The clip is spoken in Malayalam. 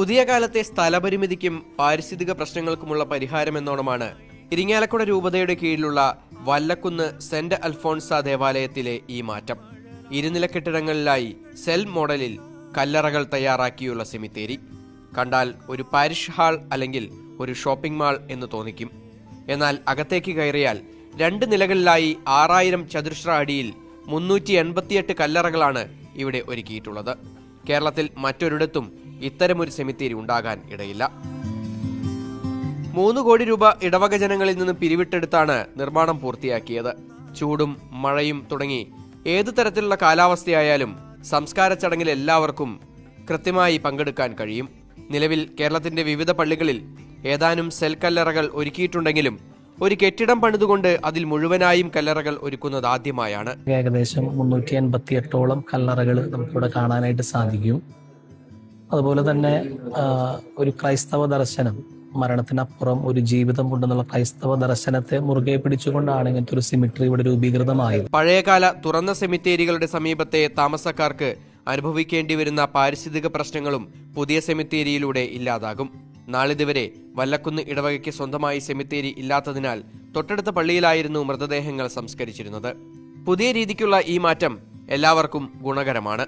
പുതിയ കാലത്തെ സ്ഥലപരിമിതിക്കും പാരിസ്ഥിതിക പ്രശ്നങ്ങൾക്കുമുള്ള പരിഹാരമെന്നോണമാണ് ഇരിങ്ങാലക്കുട രൂപതയുടെ കീഴിലുള്ള വല്ലക്കുന്ന് സെന്റ് അൽഫോൺസ ദേവാലയത്തിലെ ഈ മാറ്റം. ഇരുനില കെട്ടിടങ്ങളിലായി സെൽ മോഡലിൽ കല്ലറകൾ തയ്യാറാക്കിയുള്ള സെമിത്തേരി. കണ്ടാൽ ഒരു പാരിഷ് ഹാൾ അല്ലെങ്കിൽ ഒരു ഷോപ്പിംഗ് മാൾ എന്ന് തോന്നിക്കും. എന്നാൽ അകത്തേക്ക് കയറിയാൽ 2 നിലകളിലായി 6000 ചതുരശ്ര അടിയിൽ 388 കല്ലറകളാണ് ഇവിടെ ഒരുക്കിയിട്ടുള്ളത്. കേരളത്തിൽ മറ്റൊരിടത്തും ഇത്തരമൊരു സെമിത്തേരി ഉണ്ടാകാൻ ഇടയില്ല. 3 കോടി രൂപ ഇടവക ജനങ്ങളിൽ നിന്ന് പിരിവിട്ടെടുത്താണ് നിർമ്മാണം പൂർത്തിയാക്കിയത്. ചൂടും മഴയും തുടങ്ങി ഏതു തരത്തിലുള്ള കാലാവസ്ഥയായാലും സംസ്കാര ചടങ്ങിൽ എല്ലാവർക്കും കൃത്യമായി പങ്കെടുക്കാൻ കഴിയും. നിലവിൽ കേരളത്തിന്റെ വിവിധ പള്ളികളിൽ ഏതാനും സെൽ കല്ലറകൾ ഒരുക്കിയിട്ടുണ്ടെങ്കിലും ഒരു കെട്ടിടം പണിതുകൊണ്ട് അതിൽ മുഴുവനായും കല്ലറകൾ ഒരുക്കുന്നത് ആദ്യമായാണ്. ഏകദേശം 388ഓളം കല്ലറകൾ നമുക്കിവിടെ കാണാനായിട്ട് സാധിക്കും. അതുപോലെ തന്നെ ഒരു ക്രൈസ്തവ ദർശനം, മരണത്തിനപ്പുറം ഒരു ജീവിതം ഉണ്ടെന്നുള്ള ക്രൈസ്തവ ദർശനത്തെ മുറുകെ പിടിച്ചുകൊണ്ടാണ് ഇങ്ങനത്തെ ഒരു സെമിറ്ററി ഇവിടെ രൂപീകൃതമായത്. പഴയകാല തുറന്ന സെമിത്തേരികളുടെ സമീപത്തെ താമസക്കാർക്ക് അനുഭവിക്കേണ്ടി വരുന്ന പാരിസ്ഥിതിക പ്രശ്നങ്ങളും പുതിയ സെമിത്തേരിയിലൂടെ ഇല്ലാതാകും. നാളിതുവരെ വല്ലക്കുന്ന് ഇടവകയ്ക്ക് സ്വന്തമായി സെമിത്തേരി ഇല്ലാത്തതിനാൽ തൊട്ടടുത്ത പള്ളിയിലായിരുന്നു മൃതദേഹങ്ങൾ സംസ്കരിച്ചിരുന്നത്. പുതിയ രീതിക്കുള്ള ഈ മാറ്റം എല്ലാവർക്കും ഗുണകരമാണ്.